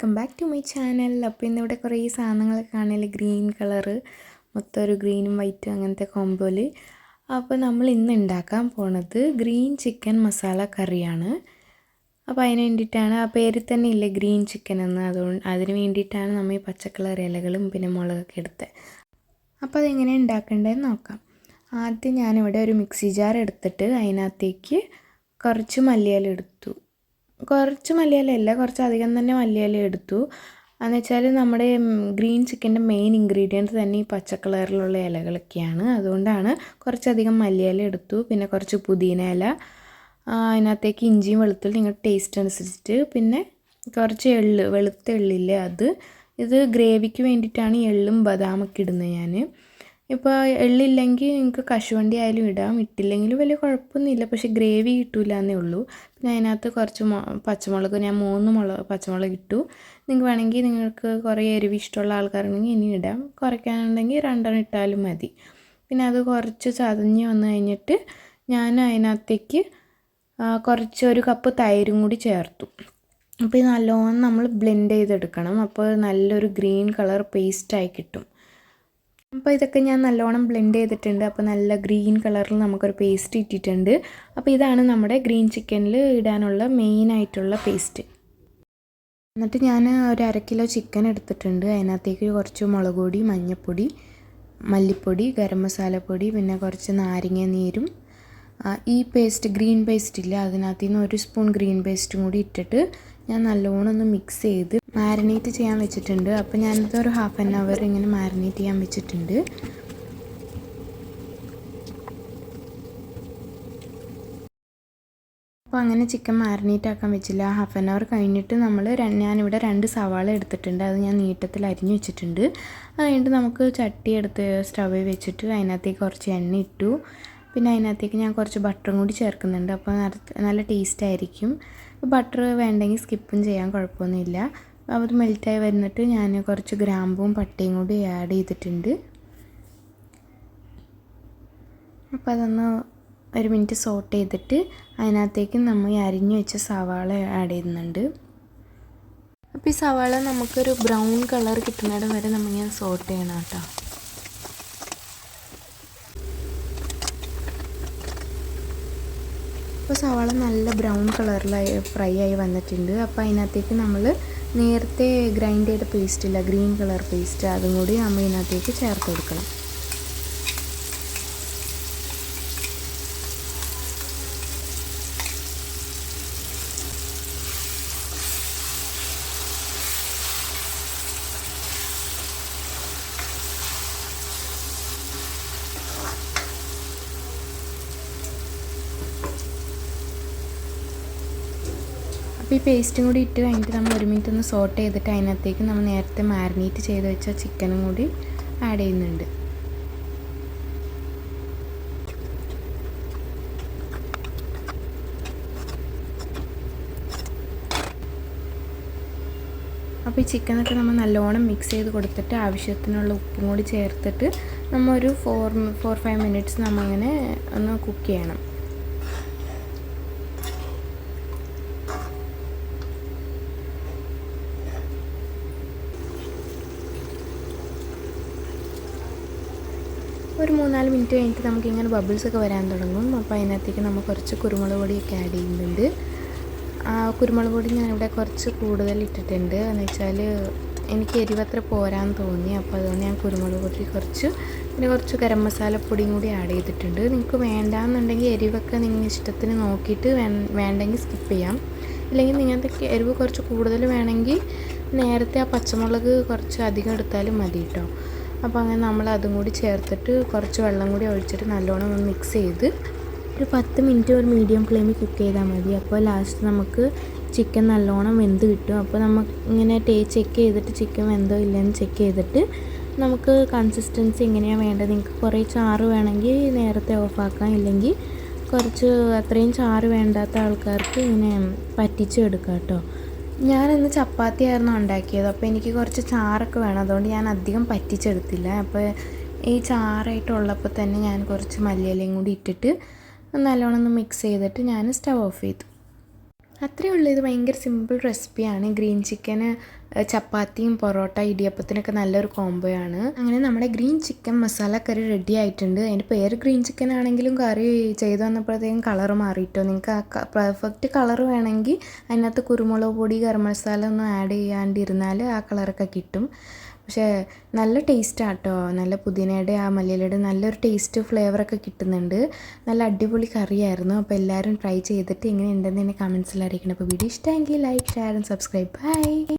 Welcome back to my channel. അപ്പോൾ ഇന്നിവിടെ കുറേ സാധനങ്ങളൊക്കെ കാണില്ല. ഗ്രീൻ കളറ് മൊത്തം ഒരു ഗ്രീനും വൈറ്റും അങ്ങനത്തെ കോമ്പോയിൽ. അപ്പോൾ നമ്മൾ ഇന്ന് ഉണ്ടാക്കാൻ പോണത് ഗ്രീൻ ചിക്കൻ മസാല കറിയാണ്. അപ്പോൾ അതിന് വേണ്ടിയിട്ടാണ്, ആ പേരിൽ തന്നെ ഇല്ലേ ഗ്രീൻ ചിക്കൻ എന്ന്, അതുകൊണ്ട് അതിന് വേണ്ടിയിട്ടാണ് നമ്മൾ ഈ പച്ചക്കളർ ഇലകളും പിന്നെ മുളകൊക്കെ എടുത്തത്. അപ്പോൾ അതെങ്ങനെ ഉണ്ടാക്കേണ്ടതെന്ന് നോക്കാം. ആദ്യം ഞാനിവിടെ ഒരു മിക്സി ജാർ എടുത്തിട്ട് അതിനകത്തേക്ക് കുറച്ച് മല്ലിയില എടുത്തു. കുറച്ച് മല്ലിയിലയല്ല, കുറച്ചധികം തന്നെ മല്ലിയില എടുത്തു. എന്ന് വെച്ചാൽ നമ്മുടെ ഗ്രീൻ ചിക്കൻ്റെ മെയിൻ ഇൻഗ്രീഡിയൻറ്റ് തന്നെ ഈ പച്ച കളറിലുള്ള ഇലകളൊക്കെയാണ്. അതുകൊണ്ടാണ് കുറച്ചധികം മല്ലിയില എടുത്തു. പിന്നെ കുറച്ച് പുതിന ഇല, അതിനകത്തേക്ക് ഇഞ്ചിയും വെളുത്തുള്ളി നിങ്ങളുടെ ടേസ്റ്റ് അനുസരിച്ചിട്ട്, പിന്നെ കുറച്ച് എള്ള്, വെളുത്ത എള്ളില്ലേ അത്. ഇത് ഗ്രേവിക്ക് വേണ്ടിയിട്ടാണ് എള്ളും ബദാമൊക്കെ ഇടുന്നത് ഞാൻ. ഇപ്പോൾ എള്ളില്ലെങ്കിൽ നിങ്ങൾക്ക് കശുവണ്ടി ആയാലും ഇടാം, ഇട്ടില്ലെങ്കിലും വലിയ കുഴപ്പമൊന്നുമില്ല. പക്ഷേ ഗ്രേവി കിട്ടില്ല എന്നേ ഉള്ളൂ. പിന്നെ അതിനകത്ത് കുറച്ച് പച്ചമുളക്, ഞാൻ 3 പച്ചമുളക് ഇട്ടു. നിങ്ങൾക്ക് വേണമെങ്കിൽ നിങ്ങൾക്ക് കുറേ എരിവ് ഇഷ്ടമുള്ള ആൾക്കാരുണ്ടെങ്കിൽ ഇനി ഇടാം, കുറയ്ക്കാനുണ്ടെങ്കിൽ 2 ഇട്ടാലും മതി. പിന്നെ അത് കുറച്ച് ചതഞ്ഞ് വന്നു കഴിഞ്ഞിട്ട് ഞാൻ അതിനകത്തേക്ക് കുറച്ച് 1 കപ്പ് തൈരും കൂടി ചേർത്തു. അപ്പോൾ ഇത് നല്ലോണം നമ്മൾ ബ്ലെൻഡ് ചെയ്തെടുക്കണം. അപ്പോൾ നല്ലൊരു ഗ്രീൻ കളർ പേസ്റ്റായി കിട്ടും. അപ്പോൾ ഇതൊക്കെ ഞാൻ നല്ലോണം ബ്ലെൻഡ് ചെയ്തിട്ടുണ്ട്. അപ്പോൾ നല്ല ഗ്രീൻ കളറിൽ നമുക്കൊരു പേസ്റ്റ് ഇട്ടിട്ടുണ്ട്. അപ്പോൾ ഇതാണ് നമ്മുടെ ഗ്രീൻ ചിക്കനിൽ ഇടാനുള്ള മെയിനായിട്ടുള്ള പേസ്റ്റ്. എന്നിട്ട് ഞാൻ ഒരു 1/2 കിലോ ചിക്കൻ എടുത്തിട്ടുണ്ട്. അതിനകത്തേക്ക് കുറച്ച് മുളക് പൊടി, മഞ്ഞൾപ്പൊടി, മല്ലിപ്പൊടി, ഗരം മസാലപ്പൊടി, പിന്നെ കുറച്ച് നാരങ്ങ നീരും ഈ പേസ്റ്റ് ഗ്രീൻ പേസ്റ്റ് ഇല്ല അതിനകത്ത് നിന്ന് 1 സ്പൂൺ ഗ്രീൻ പേസ്റ്റും കൂടി ഇട്ടിട്ട് ഞാൻ നല്ലോണം ഒന്ന് മിക്സ് ചെയ്ത് മാരിനേറ്റ് ചെയ്യാൻ വെച്ചിട്ടുണ്ട്. അപ്പോൾ ഞാനിത് ഒരു 1/2 hour ഇങ്ങനെ മാരിനേറ്റ് ചെയ്യാൻ വെച്ചിട്ടുണ്ട്. അപ്പോൾ അങ്ങനെ ചിക്കൻ മാരിനേറ്റ് ആക്കാൻ വെച്ചില്ല. 1/2 hour കഴിഞ്ഞിട്ട് ഞാനിവിടെ 2 സവാള എടുത്തിട്ടുണ്ട്. അത് ഞാൻ നീട്ടത്തിൽ അരിഞ്ഞു വെച്ചിട്ടുണ്ട്. അത് കഴിഞ്ഞിട്ട് നമുക്ക് ചട്ടി എടുത്ത് സ്റ്റവിൽ വെച്ചിട്ട് അതിനകത്തേക്ക് കുറച്ച് എണ്ണ ഇട്ടു. പിന്നെ അതിനകത്തേക്ക് ഞാൻ കുറച്ച് ബട്ടറും കൂടി ചേർക്കുന്നുണ്ട്. അപ്പോൾ നല്ല ടേസ്റ്റ് ആയിരിക്കും. ബട്ടർ വേണ്ടെങ്കിൽ സ്കിപ്പും ചെയ്യാൻ കുഴപ്പമൊന്നുമില്ല. അത് മെൽറ്റായി വരുന്നിട്ട് ഞാൻ കുറച്ച് ഗ്രാമ്പും പട്ടയും കൂടി ആഡ് ചെയ്തിട്ടുണ്ട്. അപ്പോൾ അതൊന്ന് 1 മിനിറ്റ് സോട്ട് ചെയ്തിട്ട് അതിനകത്തേക്ക് നമ്മൾ അരിഞ്ഞു വെച്ച സവാള ആഡ് ചെയ്യുന്നുണ്ട്. അപ്പോൾ ഈ സവാള നമുക്കൊരു ബ്രൗൺ കളർ കിട്ടുന്നിടം വരെ നമ്മളിങ്ങനെ സോട്ട് ചെയ്യണം കേട്ടോ. അപ്പോൾ സവാള നല്ല ബ്രൗൺ കളറിലായി ഫ്രൈ ആയി വന്നിട്ടുണ്ട്. അപ്പോൾ അതിനകത്തേക്ക് നമ്മൾ നേരത്തെ ഗ്രൈൻഡ് ചെയ്ത പേസ്റ്റ് ഇല്ല, ഗ്രീൻ കളർ പേസ്റ്റ്, അതും കൂടി നമ്മൾ ഇതിനകത്തേക്ക് ചേർത്ത് കൊടുക്കണം. അപ്പോൾ ഈ പേസ്റ്റും കൂടി ഇട്ട് കഴിഞ്ഞിട്ട് നമ്മൾ 1 മിനിറ്റ് ഒന്ന് സോട്ട് ചെയ്തിട്ട് അതിനകത്തേക്ക് നമ്മൾ നേരത്തെ മാരിനേറ്റ് ചെയ്ത് വെച്ച ചിക്കനും കൂടി ആഡ് ചെയ്യുന്നുണ്ട്. അപ്പോൾ ഈ ചിക്കനൊക്കെ നമ്മൾ നല്ലോണം മിക്സ് ചെയ്ത് കൊടുത്തിട്ട് ആവശ്യത്തിനുള്ള ഉപ്പും കൂടി ചേർത്തിട്ട് നമ്മൾ ഒരു 4-5 മിനിറ്റ്സ് നമ്മങ്ങനെ ഒന്ന് കുക്ക് ചെയ്യണം. ഒരു 3-4 മിനിറ്റ് കഴിഞ്ഞിട്ട് നമുക്കിങ്ങനെ ബബിൾസൊക്കെ വരാൻ തുടങ്ങും. അപ്പോൾ അതിനകത്തേക്ക് നമ്മൾ കുറച്ച് കുരുമുളക് പൊടിയൊക്കെ ആഡ് ചെയ്യുന്നുണ്ട്. കുരുമുളക് പൊടി ഞാനിവിടെ കുറച്ച് കൂടുതൽ ഇട്ടിട്ടുണ്ട്. എന്ന് വെച്ചാൽ എനിക്ക് എരിവത്ര പോരാൻ തോന്നി. അപ്പോൾ അതുകൊണ്ട് ഞാൻ കുരുമുളക് പൊടി പിന്നെ കുറച്ച് ഗരം മസാലപ്പൊടിയും കൂടി ആഡ് ചെയ്തിട്ടുണ്ട്. നിങ്ങൾക്ക് വേണ്ടാന്നുണ്ടെങ്കിൽ എരിവൊക്കെ നിങ്ങൾ ഇഷ്ടത്തിന് നോക്കിയിട്ട് വേണ്ടെങ്കിൽ സ്കിപ്പ് ചെയ്യാം. ഇല്ലെങ്കിൽ നിങ്ങൾക്ക് എരിവ് കുറച്ച് കൂടുതൽ വേണമെങ്കിൽ നേരത്തെ ആ പച്ചമുളക് കുറച്ച് അധികം എടുത്താലും മതി കേട്ടോ. അപ്പോൾ അങ്ങനെ നമ്മൾ അതും കൂടി ചേർത്തിട്ട് കുറച്ച് വെള്ളം കൂടി ഒഴിച്ചിട്ട് നല്ലോണം ഒന്ന് മിക്സ് ചെയ്ത് ഒരു 10 മിനിറ്റ് ഒരു മീഡിയം ഫ്ലെയിമിൽ കുക്ക് ചെയ്താൽ മതി. അപ്പോൾ ലാസ്റ്റ് നമുക്ക് ചിക്കൻ നല്ലോണം വെന്ത് കിട്ടും. അപ്പോൾ നമുക്ക് ഇങ്ങനെ ചെക്ക് ചെയ്തിട്ട് ചിക്കൻ വെന്തോ ഇല്ലെന്ന് ചെക്ക് ചെയ്തിട്ട് നമുക്ക് കൺസിസ്റ്റൻസി എങ്ങനെയാണ് വേണ്ടത്. നിങ്ങൾക്ക് കുറേ ചാറ് വേണമെങ്കിൽ നേരത്തെ ഓഫാക്കാം, ഇല്ലെങ്കിൽ കുറച്ച് അത്രയും ചാറ് വേണ്ടാത്ത ആൾക്കാർക്ക് ഇങ്ങനെ പറ്റിച്ചെടുക്കാം കേട്ടോ. ഞാനിന്ന് ചപ്പാത്തി ആയിരുന്നു ഉണ്ടാക്കിയത്. അപ്പോൾ എനിക്ക് കുറച്ച് ചാറൊക്കെ വേണം, അതുകൊണ്ട് ഞാൻ അധികം പറ്റിച്ചെടുത്തില്ല. അപ്പോൾ ഈ ചാറായിട്ടുള്ളപ്പോൾ തന്നെ ഞാൻ കുറച്ച് മല്ലിയിലയും കൂടി ഇട്ടിട്ട് നല്ലോണം ഒന്ന് മിക്സ് ചെയ്തിട്ട് ഞാൻ സ്റ്റവ് ഓഫ് ചെയ്തു. അത്രയേ ഉള്ളൂ. ഇത് ഭയങ്കര സിമ്പിൾ റെസിപ്പിയാണ്. ഗ്രീൻ ചിക്കന് ചപ്പാത്തിയും പൊറോട്ട ഇടിയപ്പത്തിനൊക്കെ നല്ലൊരു കോംബോയാണ്. അങ്ങനെ നമ്മുടെ ഗ്രീൻ ചിക്കൻ മസാല കറി റെഡി ആയിട്ടുണ്ട്. അതിൻ്റെ പേര് ഗ്രീൻ ചിക്കൻ ആണെങ്കിലും കറി ചെയ്ത് വന്നപ്പോഴത്തേക്കും കളർ മാറിയിട്ടോ. നിങ്ങൾക്ക് ആ പെർഫെക്റ്റ് കളർ വേണമെങ്കിൽ അതിനകത്ത് കുരുമുളക് പൊടി ഗരം മസാല ഒന്നും ആഡ് ചെയ്യാണ്ടിരുന്നാൽ ആ കളറൊക്കെ കിട്ടും. പക്ഷേ നല്ല ടേസ്റ്റാണ് കേട്ടോ. നല്ല പുതിനയുടെ ആ മല്ലിയിലയുടെ നല്ലൊരു ടേസ്റ്റ് ഫ്ലേവറൊക്കെ കിട്ടുന്നുണ്ട്. നല്ല അടിപൊളി കറിയായിരുന്നു. അപ്പോൾ എല്ലാവരും ട്രൈ ചെയ്തിട്ട് എങ്ങനെ ഉണ്ടെന്ന് എന്നെ കമൻസിൽ അറിയിക്കണം. അപ്പോൾ വീഡിയോ ഇഷ്ടമെങ്കിൽ like, share and subscribe. By.